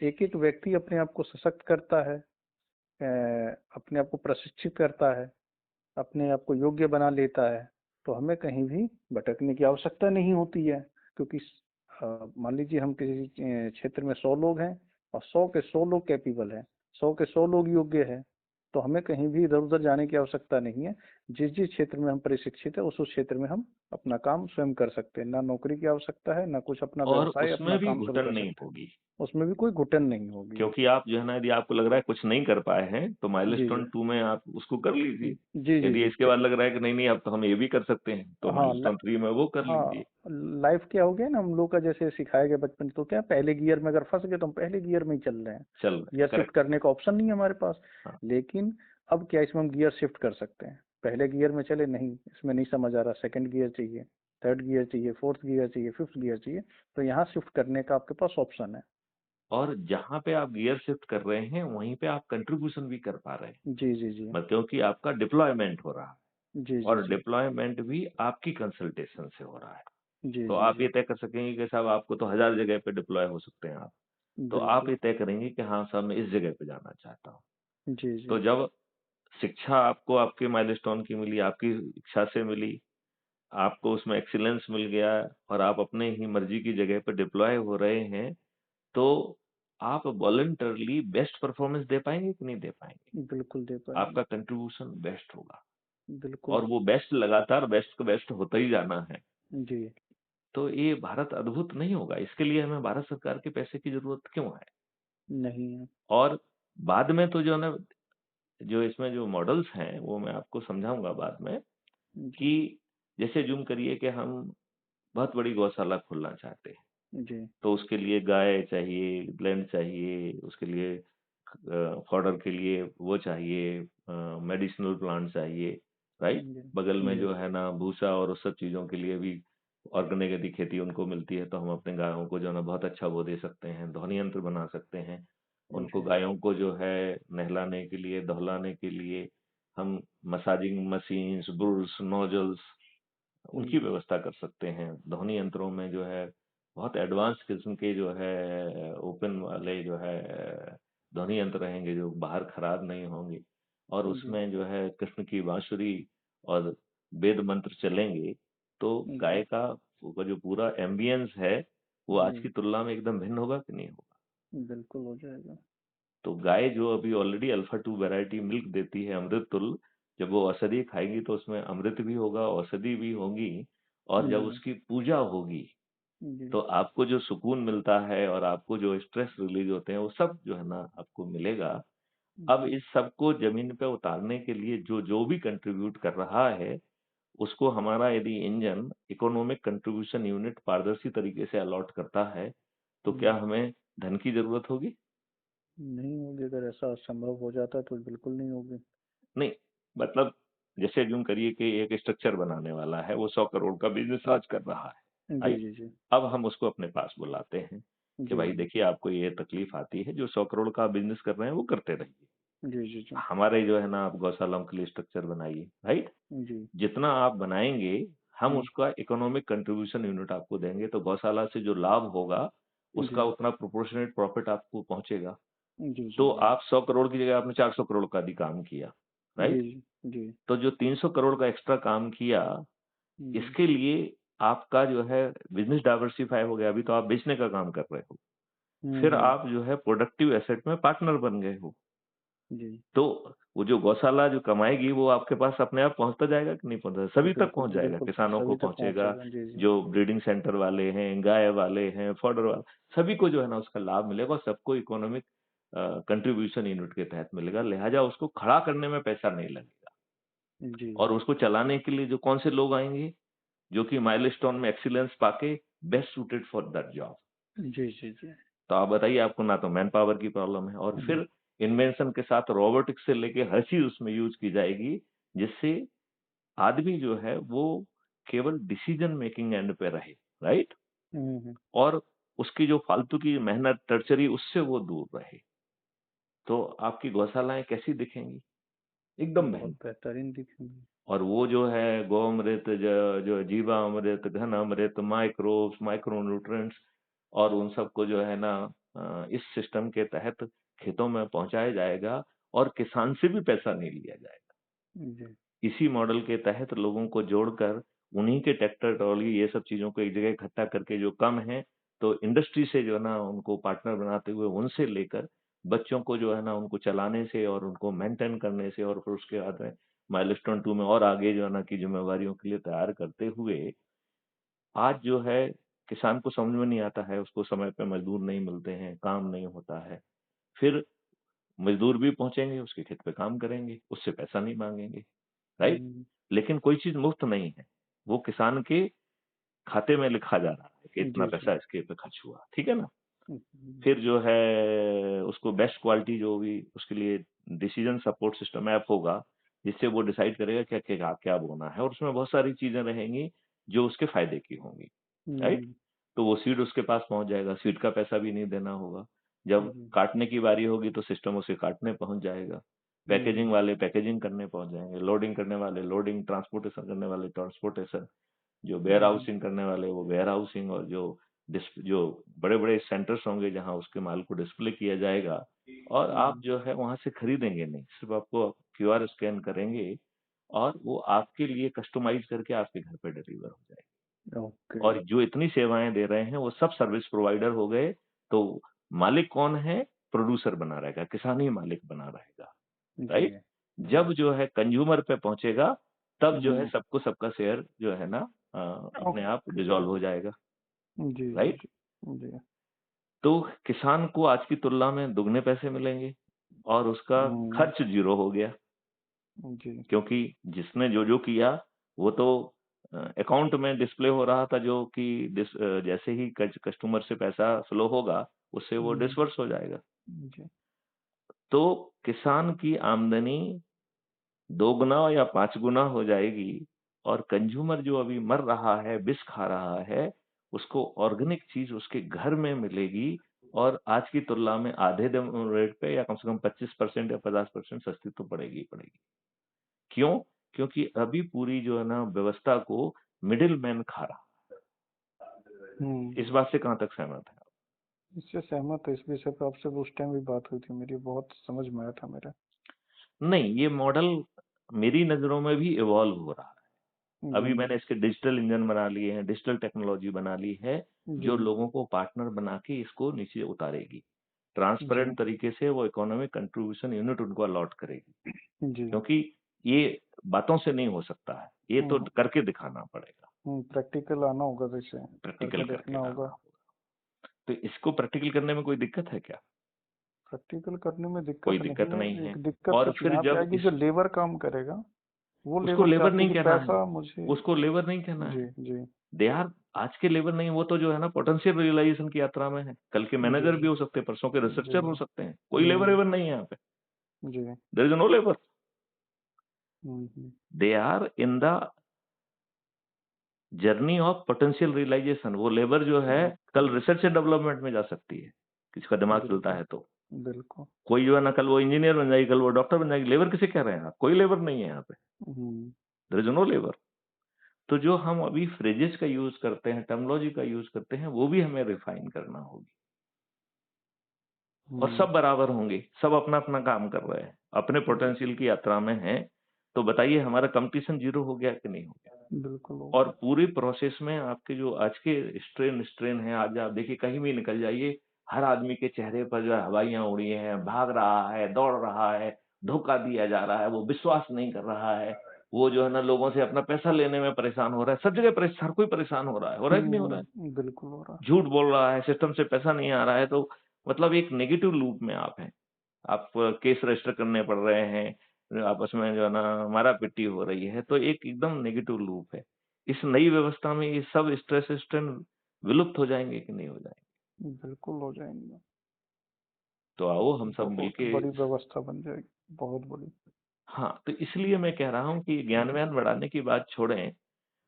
एक एक व्यक्ति अपने आप को सशक्त करता है, अपने आप को प्रशिक्षित करता है, अपने आप को योग्य बना लेता है, तो हमें कहीं भी भटकने की आवश्यकता नहीं होती है। क्योंकि मान लीजिए हम किसी क्षेत्र में 100 लोग हैं और 100 के 100 लोग कैपेबल हैं, 100 के 100 लोग योग्य हैं, तो हमें कहीं भी इधर उधर जाने की आवश्यकता नहीं है। जिस जिस क्षेत्र में हम प्रशिक्षित है उस क्षेत्र में हम अपना काम स्वयं कर सकते हैं, ना नौकरी की आवश्यकता है, ना कुछ अपना और व्यवसाय अपना उसमें भी काम शुरू घुटन कर नहीं सकते हैं। होगी, उसमें भी कोई घुटन नहीं होगी। क्योंकि आप जो है ना यदि आपको लग रहा है कुछ नहीं कर पाए हैं, तो जी, जी, माइलस्टोन 2 में आप उसको कर लीजिए। जी, जी, यदि जी, इसके बाद लग रहा है कि नहीं-नहीं अब तो हम ये भी कर सकते हैं, तो हाँ, माइलस्टोन 3 में वो कर लीजिए। हाँ, लाइफ क्या हो गया ना, हम लोग का जैसे सिखाया गया बचपन से, तो क्या पहले गियर में अगर फंस गए तो हम पहले गियर में ही चल रहे हैं। चल रहा है, गियर शिफ्ट करेक्ट। करने का ऑप्शन नहीं है हमारे पास। हाँ, लेकिन अब क्या इसमें हम गियर शिफ्ट कर सकते हैं? पहले गियर में चले, नहीं इसमें नहीं समझ आ रहा, सेकंड गियर चाहिए, थर्ड गियर चाहिए, फोर्थ गियर चाहिए, फिफ्थ गियर चाहिए, तो यहाँ शिफ्ट करने का आपके पास ऑप्शन है। और जहाँ पे आप गियर शिफ्ट कर रहे हैं, वहीं पे आप कंट्रीब्यूशन भी कर पा रहे हैं। जी, जी, जी, क्योंकि आपका डिप्लॉयमेंट हो रहा है जी, जी, और जी, डिप्लॉयमेंट भी आपकी कंसल्टेशन से हो रहा है। जी, तो जी, आप जी, ये तय कर सकेंगे कि साहब आपको तो 1000 जगह पे डिप्लॉय हो सकते हैं आप। तो आप बिल्कुल, ये तय करेंगे कि हाँ साहब मैं इस जगह पे जाना चाहता हूँ। जी, तो जी, जब शिक्षा आपको आपके माइलस्टोन की मिली, आपकी इच्छा से मिली, आपको उसमें एक्सीलेंस मिल गया और आप अपने ही मर्ज़ी की जगह पे डिप्लॉय हो रहे हैं, तो आप वॉलंटरली बेस्ट परफ़ॉर्मेंस दे पाएँगे कि नहीं दे पाएँगे? बिल्कुल दे पाएंगे, आपका कंट्रीब्यूशन बेस्ट होगा बिल्कुल, और वो बेस्ट लगातार बेस्ट का बेस्ट होता ही जाना है। जी, तो ये भारत अद्भुत नहीं होगा, इसके लिए हमें भारत सरकार के पैसे की ज़रूरत क्यों है? नहीं है, और बाद में तो जो है ना, जो इसमें जो मॉडल्स हैं, वो मैं आपको समझाऊँगा बाद में जी, कि जैसे ज़ूम करिए कि हम बहुत बड़ी गौशाला खोलना चाहते हैं, जी, तो उसके लिए गाय चाहिए, लैंड चाहिए, उसके लिए फॉडर के लिए वो चाहिए, मेडिसिनल प्लांट चाहिए, राइट? जी, बगल में जी, जो है ना भूसा और उस सब चीज़ों के लिए भी ऑर्गेनिक यदि खेती उनको मिलती है, तो हम अपने गायों को जो है ना बहुत अच्छा वो दे सकते हैं, ध्वनि यंत्र बना सकते हैं। उनको जी, गायों को जो है नहलाने के लिए, धुलाने के लिए हम मसाजिंग मशीन्स, बुर्स, नोज़ल्स उनकी जी, व्यवस्था कर सकते हैं। ध्वनि यंत्रों में जो है बहुत एडवांस किस्म के जो है ओपन वाले जो है ध्वनि यंत्र रहेंगे जो बाहर खराब नहीं होंगे और जी, उसमें जो है कृष्ण की बांसुरी और वेद मंत्र चलेंगे, तो जी, गाय का वो जो पूरा एम्बियंस है, वो आज जी, की तुलना में एकदम भिन्न होगा कि नहीं होगा? बिल्कुल हो जाएगा। तो गाय जो अभी ऑलरेडी अल्फा 2 वैरायटी मिल्क देती है अमृत तुल्य, जब वो औषधि खाएगी तो उसमें अमृत भी होगा, औषधि भी होगी और जब जी, उसकी पूजा होगी, जी, तो आपको जो सुकून मिलता है और आपको जो स्ट्रेस रिलीज़ होते हैं, वो सब जो है ना आपको मिलेगा। अब जी, इस सबको ज़मीन पे उतारने के लिए जो भी कंट्रीब्यूट कर रहा है, उसको हमारा यदि इंजन इकोनॉमिक कंट्रीब्यूशन यूनिट पारदर्शी तरीके से अलॉट करता है, तो क्या जी, हमें धन की ज़रूरत होगी? नहीं होगी, अगर ऐसा संभव हो जाता तो बिल्कुल नहीं होगी। नहीं, मतलब जैसे अज्यूम करिए कि एक स्ट्रक्चर बनाने वाला है, वो 100 करोड़ का बिज़नेस आज कर रहा है, जी, राइट? जी, जी। अब हम उसको अपने पास बुलाते हैं कि जी, भाई जी। देखिए आपको ये तकलीफ आती है, जो 100 करोड़ का बिज़नेस कर रहे हैं वो करते रहिए। जी, जी, जी। हमारे जो है ना आप गौशालाओं के लिए स्ट्रक्चर बनाइए, राइट? जी। जितना आप बनाएँगे, हम हुँ। उसका इकोनॉमिक कंट्रीब्यूशन यूनिट आपको देंगे, तो गौशाला से जो लाभ होगा, उसका जी। उतना प्रोपोर्शनेट प्रॉफिट आपको पहुँचेगा। जी, जी, तो जी। आप 100 करोड़ की जगह आपने 400 करोड़ का भी काम किया, जी, राइट? जी। जी। तो जो 300 करोड़ का एक्स्ट्रा काम किया, जी। इसके लिए आपका जो है बिज़नेस डाइवर्सिफ़ाई हो गया, अभी तो आप बेचने का काम कर रहे हो। हुँ, फिर हुँ। आप जो है प्रोडक्टिव एसेट में पार्टनर बन गए हो। जी। तो वो जो गौशाला जो कमाएगी वो आपके पास अपने आप पहुँचता जाएगा कि नहीं पहुँचता? सभी तक बिल्कुल, पहुँच जाएगा, बिल्कुल, किसानों को सभी तक पहुँच पहुँचेगा, जाएगा। जी, जी। जो ब्रीडिंग सेंटर वाले हैं, गाय वाले हैं, फॉडर वाले, सभी को जो है ना उसका लाभ मिलेगा और सबको इकोनॉमिक कंट्रीब्यूशन यूनिट के तहत मिलेगा, लिहाजा उसको खड़ा करने में पैसा नहीं लगेगा। जी। और उसको चलाने के लिए जो कौन से लोग आएँगे, जो कि माइलस्टोन में एक्सीलेंस पाके best suited for that job. जी, जी, जी। तो आप बताइए आपको ना तो मैन पावर की प्रॉब्लम है और हुँ। फिर इन्वेंशन के साथ रोबोटिक्स से लेके हर चीज़ उसमें यूज़ की जाएगी, जिससे आदमी जो है वो केवल डिसीजन मेकिंग एंड पे रहे, राइट? हुँ, हुँ। और उसकी जो फालतू की मेहनत टर्चरी उससे वो दूर रहे। तो आपकी गौशालाएँ कैसी दिखेंगी? एकदम बहुत बेहतर। बेहतरीन दिखेंगे। और वो जो है गो-अमृत जो जीवामृत, घन अमृत, माइक्रोब्स, माइक्रो न्यूट्रिएंट्स और उन सबको जो है ना इस सिस्टम के तहत खेतों में पहुँचाया जाएगा और किसान से भी पैसा नहीं लिया जाएगा। जी। इसी मॉडल के तहत लोगों को जोड़कर उन्हीं के ट्रैक्टर ट्रॉली ये सब चीज़ों को एक जगह इकट्ठा करके जो कम है, तो इंडस्ट्री से जो है ना उनको पार्टनर बनाते हुए उनसे लेकर बच्चों को जो है ना उनको चलाने से और उनको मेंटेन करने से और फिर उसके बाद में माइलस्टोन 2 में और आगे जो है ना की ज़िम्मेवारियों के लिए तैयार करते हुए, आज जो है किसान को समझ में नहीं आता है, उसको समय पे मज़दूर नहीं मिलते हैं, काम नहीं होता है। फिर मज़दूर भी पहुँचेंगे, उसके खेत पे काम करेंगे, उससे पैसा नहीं माँगेंगे, राइट? हुँ। लेकिन कोई चीज़ मुफ्त नहीं है। वो किसान के खाते में लिखा जा रहा है कि इतना जी, जी। पैसा इसके पे खर्च हुआ, ठीक है ना? हुँ, हुँ। फिर जो है उसको बेस्ट क्वालिटी जो भी उसके लिए डिसीजन सपोर्ट सिस्टम ऐप होगा, जिससे वो डिसाइड करेगा क्या क्या क्या बोना है और उसमें बहुत सारी चीज़ें रहेंगी, जो उसके फ़ायदे की होंगी, राइट? हुँ। तो वो सीड उसके पास पहुँच जाएगा, सीड का पैसा भी नहीं देना होगा। जब जी। काटने की बारी होगी तो सिस्टम उसे काटने पहुँच जाएगा। पैकेजिंग हुँ। वाले पैकेजिंग करने पहुँच जाएँगे, लोडिंग करने वाले लोडिंग, ट्रांसपोर्टेशन करने वाले ट्रांसपोर्टेशन, जो वेयर हुँ। हाउसिंग करने वाले वो वेयर हाउसिंग और जो बड़े-बड़े सेंटर्स होंगे जहाँ उसके माल को डिस्प्ले किया जाएगा और आप हुँ। जो है वहाँ से खरीदेंगे नहीं, सिर्फ़ आपको क्यूआर स्कैन करेंगे और वो आपके लिए कस्टमाइज़ करके आपके घर पे डिलीवर हो जाएगा। ओके। और जो इतनी सेवाएँ दे रहे हैं, वो सब सर्विस प्रोवाइडर हो गए, तो मालिक कौन है? प्रोड्यूसर बना रहेगा, किसान ही मालिक बना रहेगा, जी। राइट? जब जो है कंज्यूमर पे पहुँचेगा, तब जो है हुँ। सबको सबका शेयर जो है ना अपने आप ओके। डिसॉल्व हो जाएगा, जी, जी, राइट? जी। जी। तो किसान को आज की तुलना में दुगने पैसे मिलेंगे और उसका हुँ। खर्च ज़ीरो हो गया, जी। क्योंकि जिसने जो किया, वो तो अकाउंट में डिस्प्ले हो रहा था जो कि जैसे ही कस्टमर से पैसा फ्लो होगा, उससे वो हुँ। डिसबर्स हो जाएगा। जी। तो किसान की आमदनी 2 गुना या 5 गुना हो जाएगी और कंज्यूमर जो अभी मर रहा है, विष खा रहा है, उसको ऑर्गेनिक चीज़ उसके घर में मिलेगी और आज की तुलना में आधे दम रेट पे या कम से कम 25% या 50% सस्ती तो पड़ेगी ही पड़ेगी। क्यों? क्योंकि अभी पूरी जो है ना व्यवस्था को मिडलमैन खा रहा हुँ। है। इस बात से कहाँ तक सहमत हैं आप? इससे सहमत है, इस विषय पे आपसे उस टाइम भी बात हुई थी मेरी, बहुत समझ में आया था मेरे। नहीं, ये मॉडल मेरी नज़रों में भी इवॉल्व हो रहा है। अभी जी। मैंने इसके डिजिटल इंजन बना लिए हैं, डिजिटल टेक्नोलॉजी बना ली है, जी। जो लोगों को पार्टनर बना के इसको नीचे उतारेगी। ट्रांसपेरेंट जी। तरीके से वो इकोनॉमिक कंट्रीब्यूशन यूनिट उनको अलॉट करेगी। जी। क्योंकि ये बातों से नहीं हो सकता है, ये तो हुँ। करके दिखाना पड़ेगा, प्रैक्टिकल आना होगा वैसे, प्रैक्टिकल करके करके देखना लाना होगा। होगा। तो इसको प्रैक्टिकल करने में कोई दिक्कत है क्या? प्रैक्टिकल करने में कोई दिक्कत नहीं दिक्कत है, नहीं है एक दिक्कत और सिर्फ फिर यहाँ पे जब आएगी जो इस लेबर काम करेगा, वो उसको लेबर लेबर चाहते नहीं कि कहना है, पैसा मुझे। उसको लेबर नहीं कहना जी, है। जी। दे आर आज के लेबर नहीं, वो तो जो है ना पोटेंशियल रियलाइज़ेशन की यात्रा में है। कल के जी, मैनेजर भी जी। हो सकते हैं, परसों के जी, रिसर्चर हो जी। सकते हैं। कोई हुँ। लेबर-वेबर नहीं है यहाँ पे। जी। There is no labour. They are in the journey of potential realisation. वो लेबर जो है कल रिसर्च एंड डेवलपमेंट में जा सकती है, किसी का दिमाग चलता है तो। बिल्कुल। कोई जो है ना कल वो इंजीनियर बन जाएगी, कल वो डॉक्टर बन जाएगी। लेबर किसे कह रहे हैं आप? कोई लेबर नहीं है यहाँ पे, देयर इज नो लेबर। तो जो हम अभी फ्रेजेस का यूज करते हैं, टर्मिनोलॉजी का यूज करते हैं, वो भी हमें रिफाइन करना होगी। और सब बराबर होंगे, सब अपना अपना काम कर रहे हैं, अपने पोटेंशियल की यात्रा में हैं। तो बताइए हमारा कंपटीशन जीरो हो गया कि नहीं हो गया? बिल्कुल। और पूरी प्रोसेस में आपके जो आज के स्ट्रेन है, आज आप देखिए कहीं भी निकल जाइए, हर आदमी के चेहरे पर जो है हवाइयां उड़ी हैं, भाग रहा है, दौड़ रहा है, धोखा दिया जा रहा है, वो विश्वास नहीं कर रहा है, वो जो है ना लोगों से अपना पैसा लेने में परेशान हो रहा है। सब जगह हर कोई परेशान हो रहा है कि नहीं हो रहा है? बिल्कुल हो रहा झूठ बोल रहा है, सिस्टम से पैसा नहीं आ रहा है, तो मतलब एक नेगेटिव लूप में आप हैं। आप केस रजिस्टर करने पड़ रहे हैं, आपस में जो है ना मारा-पिटी हो रही है, तो एक एकदम नेगेटिव लूप है। इस नई व्यवस्था में ये सब स्ट्रेस स्ट्रेन विलुप्त हो जाएँगे कि नहीं हो जाएँगे? बिल्कुल हो जाएंगे। तो आओ हम सब बहुत मिलके बड़ी व्यवस्था बन जाएगी, बहुत बड़ी। हाँ, तो इसलिए मैं कह रहा हूँ कि ज्ञान-व्यान बढ़ाने की बात छोड़ें,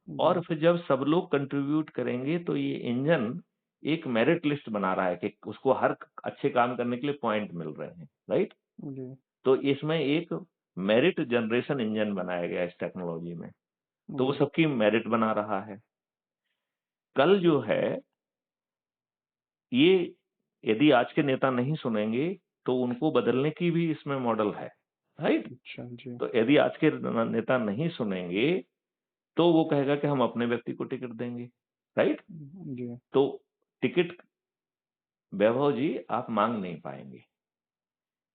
जी। और फिर जब सब लोग कंट्रीब्यूट करेंगे तो ये इंजन एक मेरिट लिस्ट बना रहा है कि उसको हर अच्छे काम करने के लिए पॉइंट मिल रहे हैं, राइट? जी। तो इसमें एक मेरिट जनरेशन इंजन बनाया गया है इस टेक्नोलॉजी में, तो वो जी। सबकी मेरिट बना रहा है। कल जो है ये यदि आज के नेता नहीं सुनेंगे तो उनको बदलने की भी इसमें मॉडल है, राइट? अच्छा। जी। तो यदि आज के नेता नहीं सुनेंगे तो वो कहेगा कि हम अपने व्यक्ति को टिकट देंगे, राइट? जी। तो टिकट वैभव जी आप मांग नहीं पाएंगे,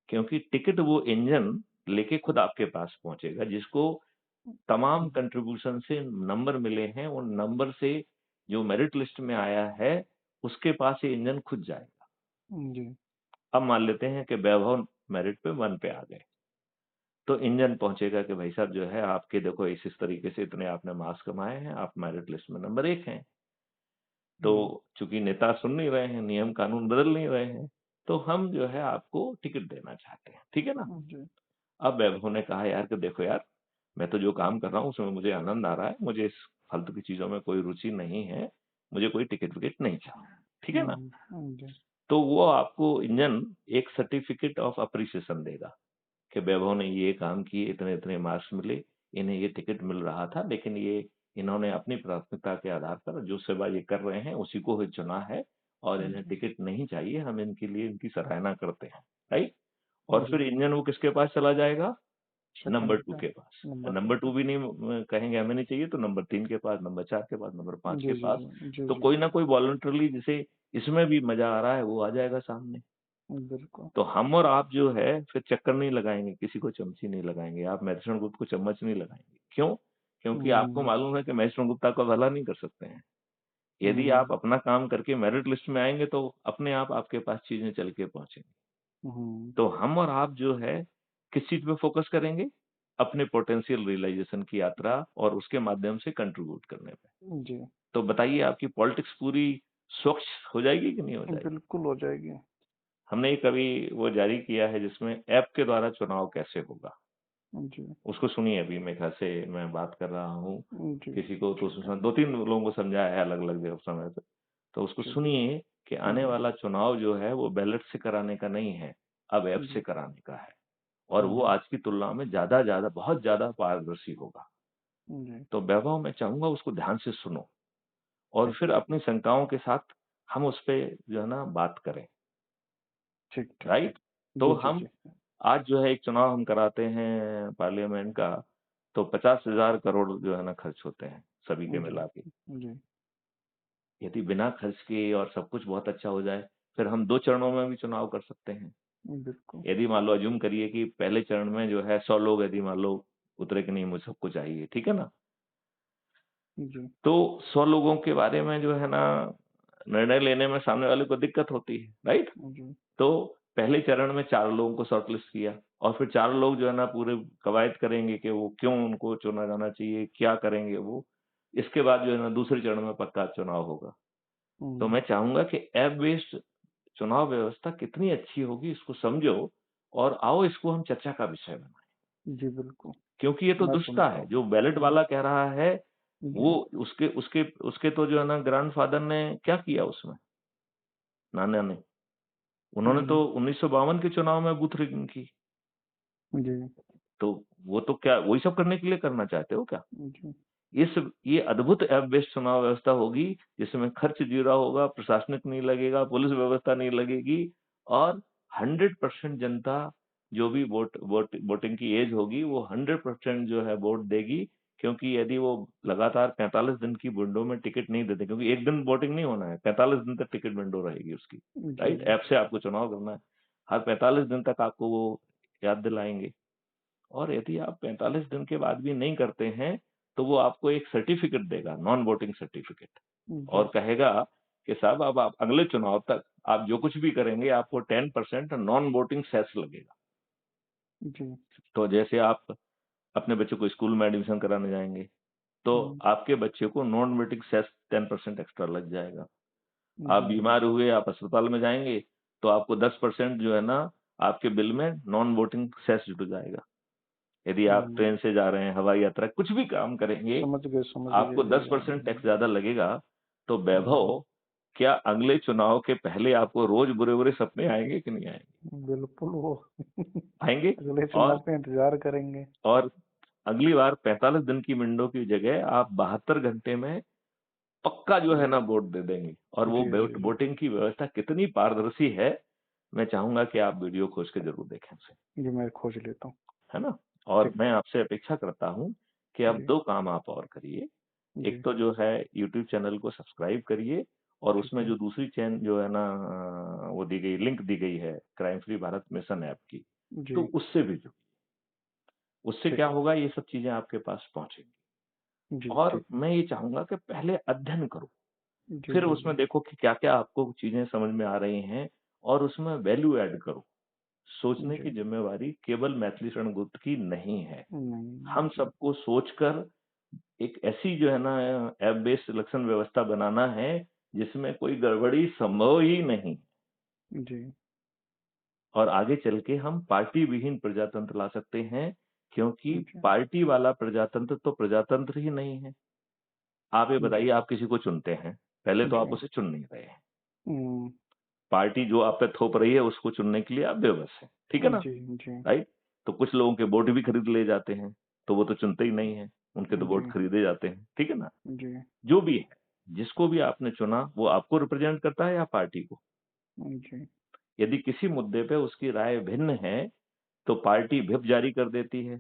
क्योंकि टिकट वो इंजन लेके खुद आपके पास पहुंचेगा, जिसको तमाम कंट्रीब्यूशन से नंबर मिले हैं, उन नंबर से जो मेरिट लिस्ट में आया है, उसके पास ये इंजन खुद जाएगा। जी। अब मान लेते हैं कि वैभव मेरिट पे 1 पे आ गए, तो इंजन पहुंचेगा कि भाई साहब जो है आपके देखो इस तरीके से इतने आपने मार्क्स कमाए हैं, आप मेरिट लिस्ट में नंबर 1 हैं। तो चूंकि नेता सुन नहीं रहे हैं, नियम कानून बदल नहीं रहे हैं, तो हम जो है आपको टिकट देना चाहते हैं, ठीक है ना? जी। अब वैभव ने कहा यार कि देखो यार, मैं तो जो काम कर रहा हूँ उसमें मुझे आनंद आ रहा है, मुझे इस फालतू की चीज़ों में कोई रुचि नहीं है, मुझे कोई टिकट-विकेट नहीं चाहिए, ठीक है ना? जी। तो वो आपको इंजन एक सर्टिफिकेट ऑफ एप्रिसिएशन देगा कि वैभव ने ये काम किए, इतने-इतने मार्क्स मिले, इन्हें ये टिकट मिल रहा था, लेकिन ये इन्होंने अपनी प्राथमिकता के आधार पर जो सेवा ये कर रहे हैं, उसी को ही चुना है और इन्हें टिकट नहीं चाहिए, हम इनके लिए इनकी सराहना करते हैं, राइट? और जी। फिर इंजन वो किसके पास चला जाएगा? नंबर सेकंड 2 पे। के पास। नंबर 2 नंबर पे। 2 भी नहीं कहेंगे हमें नहीं चाहिए, तो नंबर 3 के पास, नंबर 4 के पास, नंबर 5 जी। के जी। पास। जी। जी। तो जी। कोई ना कोई वॉलंटरली जिसे इसमें भी मज़ा आ रहा है, वो आ जाएगा सामने। बिल्कुल। तो हम और आप जो है फिर चक्कर नहीं लगाएँगे, किसी को चमची नहीं लगाएँगे, आप मैथ्यूसन गुप्ता को चम्मच नहीं लगाएँगे। क्यों? क्योंकि आपको हम्म। मालूम है कि मैथ्यूसन गुप्ता का भला नहीं कर सकते हैं। यदि हम्म। आप अपना काम करके मेरिट लिस्ट में आएँगे तो अपने आप आपके पास चीज़ें चल के पहुँचेंगी। हम्म। तो हम और आप जो है किस चीज़ पे फ़ोकस करेंगे? अपने पोटेंशियल रियलाइज़ेशन की यात्रा और उसके माध्यम से कंट्रीब्यूट करने पे। जी। तो बताइए आपकी पॉलिटिक्स पूरी स्वच्छ हो जाएगी कि नहीं हो जाएगी? बिल्कुल हो जाएगी। हमने एक अभी वो जारी किया है जिसमें ऐप के द्वारा चुनाव कैसे होगा? जी। उसको सुनिए, अभी मेरे ख़्याल से मैं बात कर रहा हूँ, जी। किसी को तो ठीक है। उसमें 2-3 लोगों को समझाया है अलग-अलग समय पे। तो उसको ठीक। सुनिए कि आने जी। वाला चुनाव जो है वो बैलेट से कराने का नहीं है, अब ऐप जी। से कराने का है। और वो आज की तुलना में ज़्यादा बहुत ज़्यादा पारदर्शी होगा। जी। तो वैभव मैं चाहूँगा उसको ध्यान से सुनो और ठीक। फिर अपनी शंकाओं के साथ हम उस पे जो है ना बात करें, ठीक। ठीक। राइट? तो जी। जी। हम जी। आज जो है एक चुनाव हम कराते हैं पार्लियामेंट का, तो 50,000 करोड़ जो है ना खर्च होते हैं, सभी के जी। मिला के। जी। यदि बिना खर्च किए और सब कुछ बहुत अच्छा हो जाए, फिर हम 2 चरणों में भी चुनाव कर सकते हैं। बिल्कुल। यदि मान लो अज़्यूम करिए कि पहले चरण में जो है 100 लोग यदि मान लो उतरे कि नहीं मुझे सबको चाहिए, ठीक है ना? जी। तो 100 लोगों के बारे में जो है ना निर्णय लेने में सामने वाले को दिक्कत होती है, राइट? जी। तो पहले चरण में 4 लोगों को शॉर्टलिस्ट किया और फिर 4 लोग जो है ना पूरे कवायद करेंगे कि वो क्यों उनको चुना जाना चाहिए, क्या करेंगे वो। इसके बाद जो है ना दूसरे चरण में पक्का चुनाव होगा। तो मैं चाहूँगा कि ऐप बेस्ड चुनाव व्यवस्था कितनी अच्छी होगी इसको समझो और आओ इसको हम चर्चा का विषय बनाएँ। जी। बिल्कुल। क्योंकि ये तो मैं दुष्टता सुनता है, हूँ। जो बैलेट वाला कह रहा है, वो जी, उसके उसके उसके तो जो है ना ग्रैंडफ़ादर ने क्या किया उसमें, नाना ने? उन्होंने जी, तो 1952 के चुनाव में बूथ रिगिंग की। जी, तो वो तो क्या वही सब करने के लिए करना चाहते हो क्या? जी, इस ये अद्भुत ऐप बेस्ड चुनाव व्यवस्था होगी, जिसमें खर्च 0 होगा, प्रशासनिक नहीं लगेगा, पुलिस व्यवस्था नहीं लगेगी और 100% जनता जो भी वोटिंग की एज होगी, वो 100% जो है वोट देगी। क्योंकि यदि वो लगातार 45 दिन की विंडो में टिकट नहीं देते, क्योंकि 1 दिन वोटिंग नहीं होना है, 45 दिन तक टिकट विंडो रहेगी उसकी, जी, राइट? जी, ऐप से आपको चुनाव करना है। हर 45 दिन तक आपको वो याद दिलाएँगे। और यदि आप 45 दिन के बाद भी नहीं करते हैं, तो वो आपको एक सर्टिफ़िकेट देगा, नॉन वोटिंग सर्टिफ़िकेट जी, और कहेगा कि साहब अब आप अगले चुनाव तक आप जो कुछ भी करेंगे, आपको 10% नॉन वोटिंग सेस लगेगा। जी, तो जैसे आप अपने बच्चे को स्कूल में एडमिशन कराने जाएँगे, तो हुँ, आपके बच्चे को नॉन वोटिंग सेस 10% एक्स्ट्रा लग जाएगा। आप जी, बीमार हुए, आप अस्पताल में जाएँगे, तो आपको 10% जो है ना, आपके बिल में नॉन वोटिंग सेस जुड़ जाएगा। यदि आप हुँ, ट्रेन से जा रहे हैं, हवाई यात्रा कुछ भी काम करेंगे, समझ आपको गए। 10% टैक्स ज़्यादा लगेगा, तो हुँ, वैभव क्या अगले चुनाव के पहले आपको रोज़ बुरे-बुरे सपने आएँगे कि नहीं आएँगे? बिल्कुल वो आएँगे अगले चुनाव और का इंतज़ार करेंगे। और अगली बार 45 दिन की विंडो की जगह आप 72 घंटे में पक्का जो है ना जी, वोट दे देंगे और वो जी, जी, जी, वोटिंग की व्यवस्था कितनी पारदर्शी है, मैं चाहूँगा कि आप वीडियो खोज के ज़रूर देखें उसे, जी, मैं खोज लेता हूँ। है ना? और ठीक, मैं आपसे अपेक्षा करता हूँ कि अब जी, 2 काम आप और करिए। एक जी, तो जो है यूट्यूब चैनल को सब्सक्राइब करिए और ठीक उसमें है, जो दूसरी चैन जो है ना वो दी गई लिंक दी गई है crime free Bharat mission app की, तो जी, उससे भी जुड़िए। उससे ठीक, क्या होगा ये सब चीज़ें आपके पास पहुँचेंगी जी, और ठीक, मैं ये चाहूँगा कि पहले अध्ययन करो, जी, फिर जी, उसमें जी, देखो कि क्या-क्या आपको चीज़ें समझ में आ रही हैं और उसमें वैल्यू ऐड करो। सोचने जी, की ज़िम्मेवारी केवल मैथिली शरण गुप्त की नहीं है। नहीं, हम जी, सबको सोचकर एक ऐसी जो है ना ऐप बेस्ड सिलेक्शन व्यवस्था बनाना है, जिसमें कोई गड़बड़ी संभव ही नहीं जी, और आगे चल के हम पार्टी विहीन प्रजातंत्र ला सकते हैं, क्योंकि जी, पार्टी वाला प्रजातंत्र तो प्रजातंत्र ही नहीं है। आप ये जी, बताइए आप किसी को चुनते हैं, पहले तो आप जी, उसे चुन नहीं रहे हैं। हुँ, पार्टी जो आप पे थोप रही है उसको चुनने के लिए आप बेबस हैं, ठीक है ना? जी, जी, राइट? तो कुछ लोगों के वोट भी खरीद लिए जाते हैं, तो वो तो चुनते ही नहीं हैं, उनके तो वोट जी, खरीदे जाते हैं, ठीक है ना? जी, जो भी है, जिसको भी आपने चुना वो आपको रिप्रेजेंट करता है या पार्टी को? जी, यदि किसी मुद्दे पे उसकी राय भिन्न है, तो पार्टी व्हिप जारी कर देती है,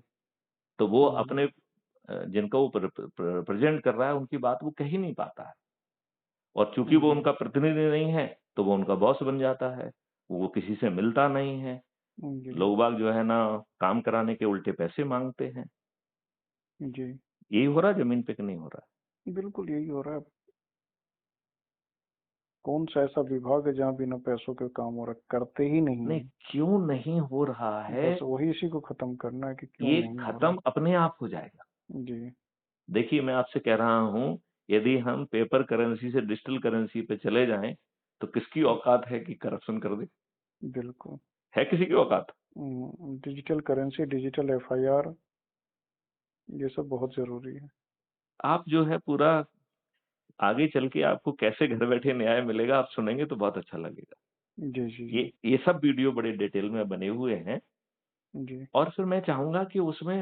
तो वो हुँ, अपने जिनको वो रिप्रेजेंट कर रहा है उनकी बात वो कह ही नहीं पाता है और चूँकि वो जी, उनका प्रतिनिधि नहीं है, तो वो उनका बॉस बन जाता है, वो किसी से मिलता नहीं है। जी, लोग-बाग जो है ना काम कराने के उल्टे पैसे माँगते हैं। जी, यही हो रहा है ज़मीन पे कि नहीं हो रहा है? बिल्कुल यही हो रहा है। कौन-सा ऐसा विभाग है जहाँ बिना पैसों के काम हो रहा है? करते ही नहीं नहीं, हैं। क्यों नहीं हो रहा है, बस वही इसी को खत्म करना है कि क्यों ये नहीं हो रहा। खत्म अपने आप हो जाएगा। जी, देखिए, मैं आपसे कह रहा हूँ, यदि हम पेपर करेंसी से डिजिटल करेंसी पे चले जाएँ, तो किसकी औकात है कि करप्शन कर दे? बिल्कुल। है किसी की औकात? डिजिटल करेंसी, डिजिटल एफआईआर ये सब बहुत ज़रूरी है। आप जो है पूरा आगे चल के आपको कैसे घर बैठे न्याय मिलेगा, आप सुनेंगे तो बहुत अच्छा लगेगा। जी, जी, जी। ये सब वीडियो बड़े डिटेल में बने हुए हैं जी, और फिर मैं चाहूँगा कि उसमें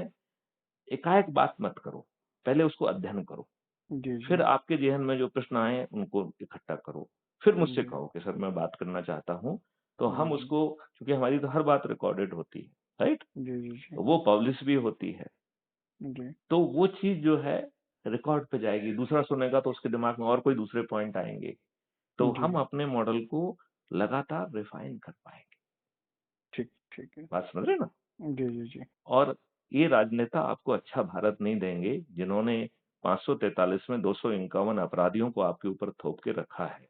एकाएक बात मत करो, पहले उसको अध्ययन करो। जी, फिर जी। आपके ज़हन में जो प्रश्न आएँ, उनको इकट्ठा करो। फिर मुझसे जी, कहो कि सर मैं बात करना चाहता हूँ, तो हम जी। उसको क्योंकि हमारी तो हर बात रिकॉर्डेड होती है, राइट? जी, जी, जी। तो वो पब्लिश भी होती है। जी, तो वो चीज़ जो है रिकॉर्ड पे जाएगी, दूसरा सुनेगा तो उसके दिमाग में और कोई दूसरे पॉइंट आएँगे। तो जी। हम अपने मॉडल को लगातार रिफाइन कर पाएँगे। ठीक, ठीक है। बात समझ रहे हैं ना? जी, जी, जी। और ये राजनेता आपको अच्छा भारत नहीं देंगे, जिन्होंने 543 में 251 अपराधियों को आपके ऊपर थोप के रखा है।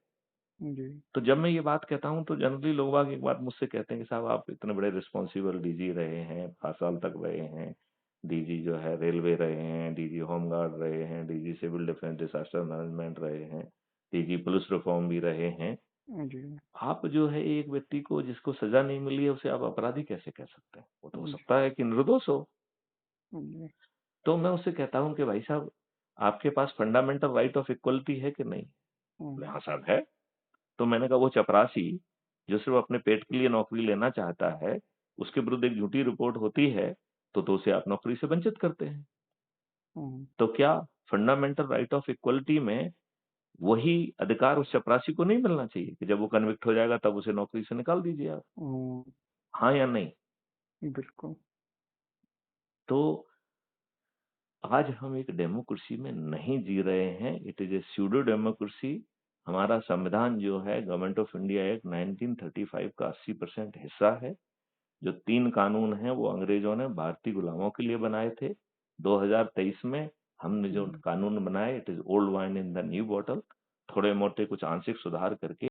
जी, तो जब मैं ये बात कहता हूँ तो जनरली लोग बाग एक बात मुझसे कहते हैं कि साहब आप इतने बड़े रिस्पॉन्सिबल डीजी रहे हैं, 5 साल तक रहे हैं, डीजी जो है रेलवे रहे हैं, डीजी होमगार्ड रहे हैं, DG civil defence disaster management रहे हैं, डीजी पुलिस रिफॉर्म भी रहे हैं। जी, आप जो है एक व्यक्ति को जिसको सज़ा नहीं मिली है उसे आप अपराधी कैसे कह सकते हैं? वो तो हो जी, सकता है कि निर्दोष हो। जी। तो मैं उससे कहता हूँ कि भाई साहब, आपके पास फंडामेंटल राइट ऑफ इक्वलिटी है कि नहीं? हुँ, बोले, हाँ साहब है। तो मैंने कहा वो चपरासी जो सिर्फ़ अपने पेट के लिए नौकरी लेना चाहता है, उसके विरुद्ध एक झूठी रिपोर्ट होती है, तो उसे आप नौकरी से वंचित करते हैं। हुँ, तो क्या फंडामेंटल राइट ऑफ इक्वलिटी में वही अधिकार उस चपरासी को नहीं मिलना चाहिए कि जब वो कन्विक्ट हो जाएगा तब उसे नौकरी से निकाल दीजिए आप? हुँ, हाँ या नहीं? बिल्कुल। तो आज हम एक डेमोक्रेसी में नहीं जी रहे हैं, it is a pseudo democracy. हमारा संविधान जो है गवर्नमेंट ऑफ इंडिया एक्ट 1935 का 80% हिस्सा है। जो 3 कानून हैं वो अंग्रेज़ों ने भारतीय गुलामों के लिए बनाए थे। 2023 में हमने जो हुँ। कानून बनाए, it is old wine in the new bottle, थोड़े-मोटे कुछ आंशिक सुधार करके